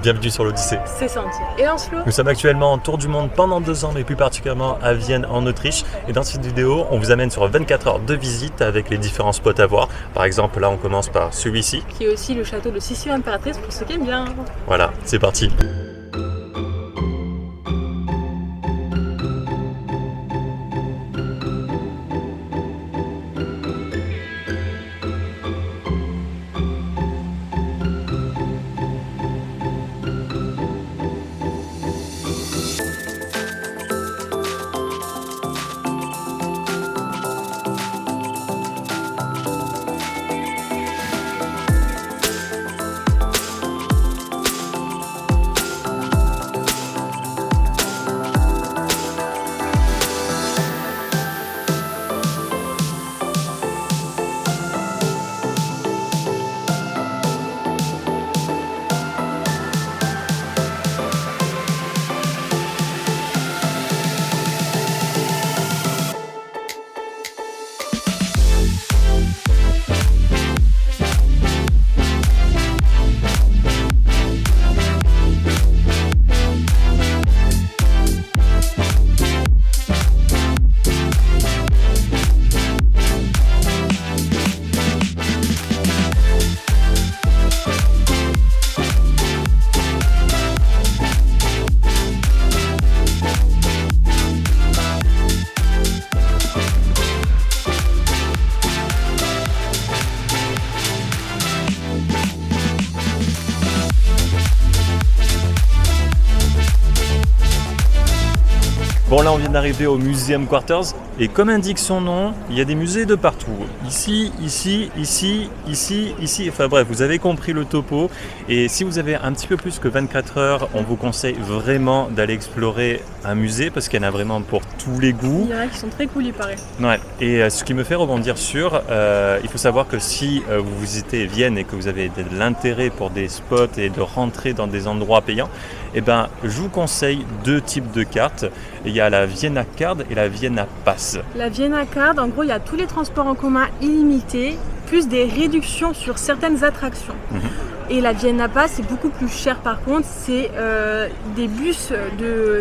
Bienvenue sur l'Odyssée. C'est senti. Et Lancelot ? Nous sommes actuellement en tour du monde pendant 2 ans, mais plus particulièrement à Vienne en Autriche. Et dans cette vidéo, on vous amène sur 24 heures de visite avec les différents spots à voir. Par exemple, là on commence par celui-ci. Qui est aussi le château de Sissi Impératrice pour ceux qui aiment bien. Voilà, c'est parti. Bon, là on vient d'arriver au Museum Quarters et comme indique son nom, il y a des musées de partout. Ici, enfin bref, vous avez compris le topo. Et si vous avez un petit peu plus que 24 heures, on vous conseille vraiment d'aller explorer un musée parce qu'il y en a vraiment pour tous les goûts. Il y en a qui sont très cool, il paraît. Ouais. Et ce qui me fait rebondir sur, il faut savoir que si vous visitez Vienne et que vous avez de l'intérêt pour des spots et de rentrer dans des endroits payants, eh ben, je vous conseille 2 types de cartes. Il y a la Vienna Card et la Vienna Pass. La Vienna Card, en gros, il y a tous les transports en commun illimités, plus des réductions sur certaines attractions. Et la Vienna Pass, c'est beaucoup plus cher par contre. C'est des bus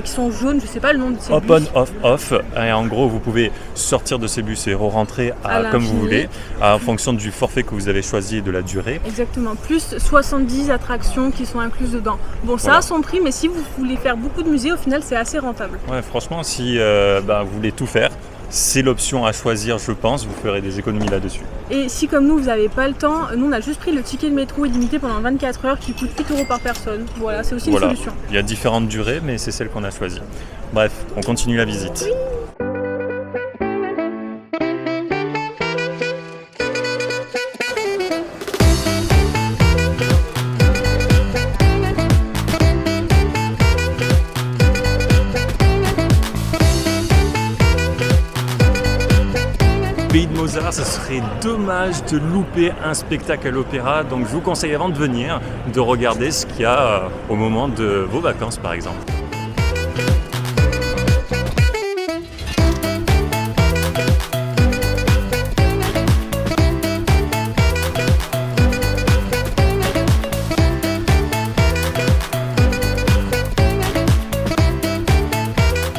qui sont jaunes, je sais pas le nom de ces bus. Open, off. Et en gros, vous pouvez sortir de ces bus et re-rentrer comme vous voulez, en fonction du forfait que vous avez choisi et de la durée. Exactement, plus 70 attractions qui sont incluses dedans. Bon, ça a son prix, mais si vous voulez faire beaucoup de musées, au final, c'est assez rentable. Ouais, franchement, si vous voulez tout faire, c'est l'option à choisir, je pense. Vous ferez des économies là-dessus. Et si comme nous, vous n'avez pas le temps, nous on a juste pris le ticket de métro illimité pendant 24 heures qui coûte 8 € par personne. Voilà, c'est aussi une solution. Il y a différentes durées, mais c'est celle qu'on a choisie. Bref, on continue la visite. Oui. Pays de Mozart, ce serait dommage de louper un spectacle à l'opéra, donc je vous conseille avant de venir de regarder ce qu'il y a au moment de vos vacances par exemple.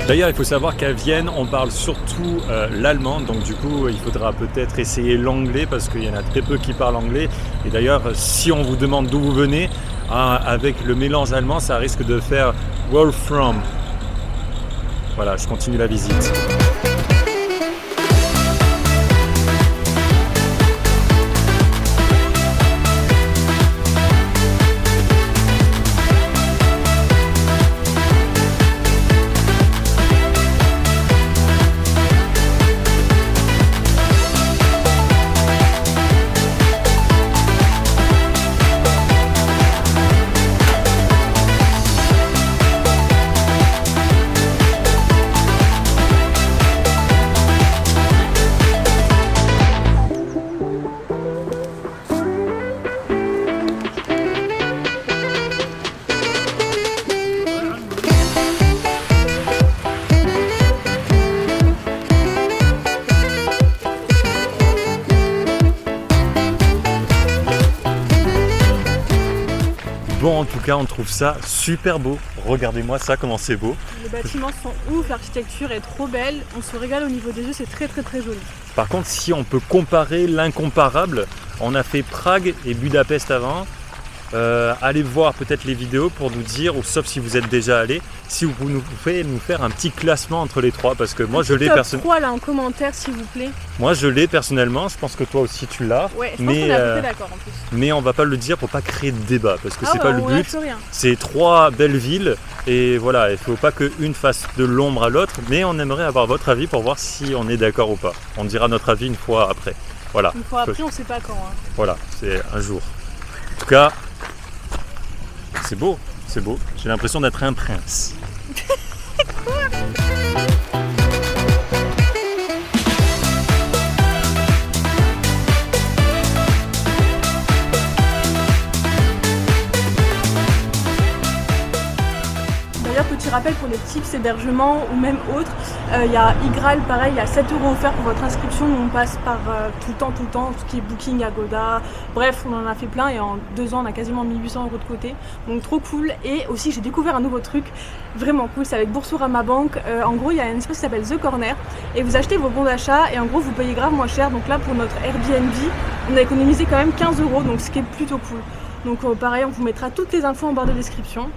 D'ailleurs, il faut savoir qu'à Vienne, on parle surtout l'allemand, donc du coup, il faudra peut-être essayer l'anglais parce qu'il y en a très peu qui parlent anglais. Et d'ailleurs, si on vous demande d'où vous venez, avec le mélange allemand, ça risque de faire « Where from ?» Voilà, je continue la visite. Bon, en tout cas, on trouve ça super beau. Regardez-moi ça, comment c'est beau. Les bâtiments sont ouf, l'architecture est trop belle. On se régale au niveau des yeux, c'est très très très joli. Par contre, si on peut comparer l'incomparable, on a fait Prague et Budapest avant. Allez voir peut-être les vidéos pour nous dire, ou sauf si vous êtes déjà allé, si vous pouvez nous faire un petit classement entre les trois, parce que moi je l'ai personnellement. 3 là en commentaire s'il vous plaît. Moi je l'ai personnellement, je pense que toi aussi tu l'as. Ouais, je pense qu'on est à peu près d'accord en plus. Mais on va pas le dire pour pas créer de débat, parce que c'est pas le but. Rien. C'est 3 belles villes et voilà, il faut pas qu'une fasse de l'ombre à l'autre, mais on aimerait avoir votre avis pour voir si on est d'accord ou pas. On dira notre avis une fois après. Voilà. Une fois après, on sait pas quand. Hein. Voilà, c'est un jour. En tout cas, c'est beau, c'est beau. J'ai l'impression d'être un prince. D'ailleurs, petit rappel pour les tips hébergement ou même autres, il y a Igral, pareil, il y a 7 € offerts pour votre inscription. On passe par tout le temps, tout ce qui est Booking, Agoda, bref, on en a fait plein et en 2 ans, on a quasiment mis 800 € de côté. Donc trop cool. Et aussi, j'ai découvert un nouveau truc vraiment cool, c'est avec Boursorama Bank. En gros, il y a un espace qui s'appelle The Corner et vous achetez vos bons d'achat et en gros, vous payez grave moins cher. Donc là, pour notre Airbnb, on a économisé quand même 15 €, donc ce qui est plutôt cool. Donc pareil, on vous mettra toutes les infos en barre de description.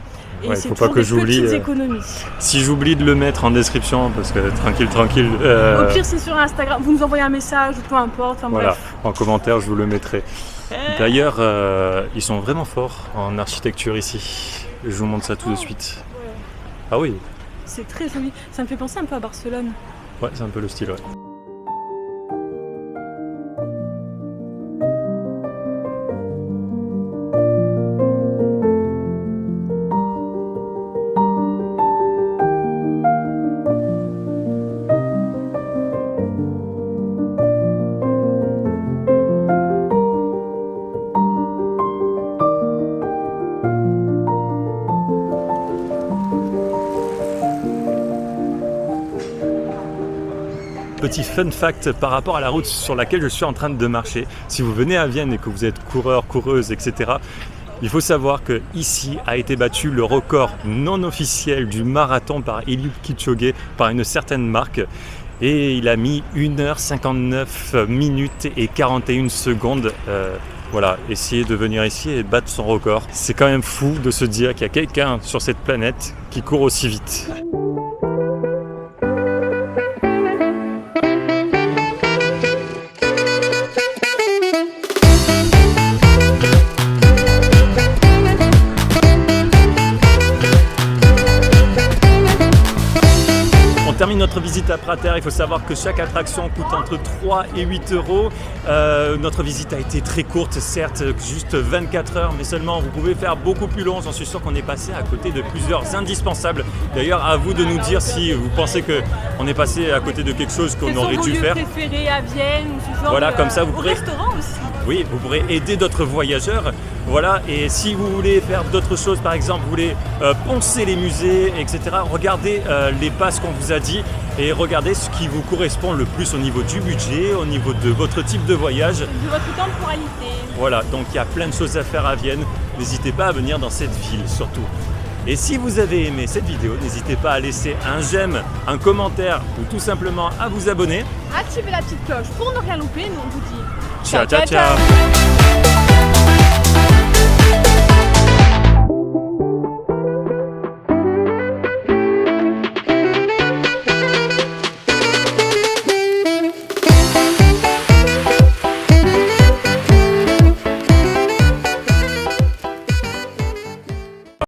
Et ouais, c'est faut pas que j'oublie. Petites économies. Si j'oublie de le mettre en description, parce que tranquille. Au pire, c'est sur Instagram. Vous nous envoyez un message ou peu importe. Enfin, voilà, bref. en commentaire, je vous le mettrai. D'ailleurs, ils sont vraiment forts en architecture ici. Je vous montre ça tout de suite. Ouais. Ah oui. C'est très joli. Ça me fait penser un peu à Barcelone. Ouais, c'est un peu le style, ouais. Petit fun fact par rapport à la route sur laquelle je suis en train de marcher. Si vous venez à Vienne et que vous êtes coureur, coureuse, etc., il faut savoir que ici a été battu le record non officiel du marathon par Eliud Kipchoge par une certaine marque. Et il a mis 1h59 minutes et 41 secondes. Voilà, essayer de venir ici et battre son record. C'est quand même fou de se dire qu'il y a quelqu'un sur cette planète qui court aussi vite. On termine notre visite à Prater. Il faut savoir que chaque attraction coûte entre 3 et 8 €. Notre visite a été très courte, certes, juste 24 heures, mais seulement vous pouvez faire beaucoup plus long. J'en suis sûr qu'on est passé à côté de plusieurs indispensables. D'ailleurs, à vous de nous dire si vous pensez qu'on est passé à côté de quelque chose qu'on aurait dû faire. Préféré à Vienne ou ce genre voilà, comme ça, vous pourrez. Au restaurant aussi. Oui, vous pourrez aider d'autres voyageurs. Voilà, et si vous voulez faire d'autres choses, par exemple, vous voulez poncer les musées, etc., regardez les passes qu'on vous a dit et regardez ce qui vous correspond le plus au niveau du budget, au niveau de votre type de voyage. De votre temporalité. Voilà, donc il y a plein de choses à faire à Vienne. N'hésitez pas à venir dans cette ville, surtout. Et si vous avez aimé cette vidéo, n'hésitez pas à laisser un j'aime, un commentaire ou tout simplement à vous abonner. Activez la petite cloche pour ne rien louper. Nous on vous dit ciao.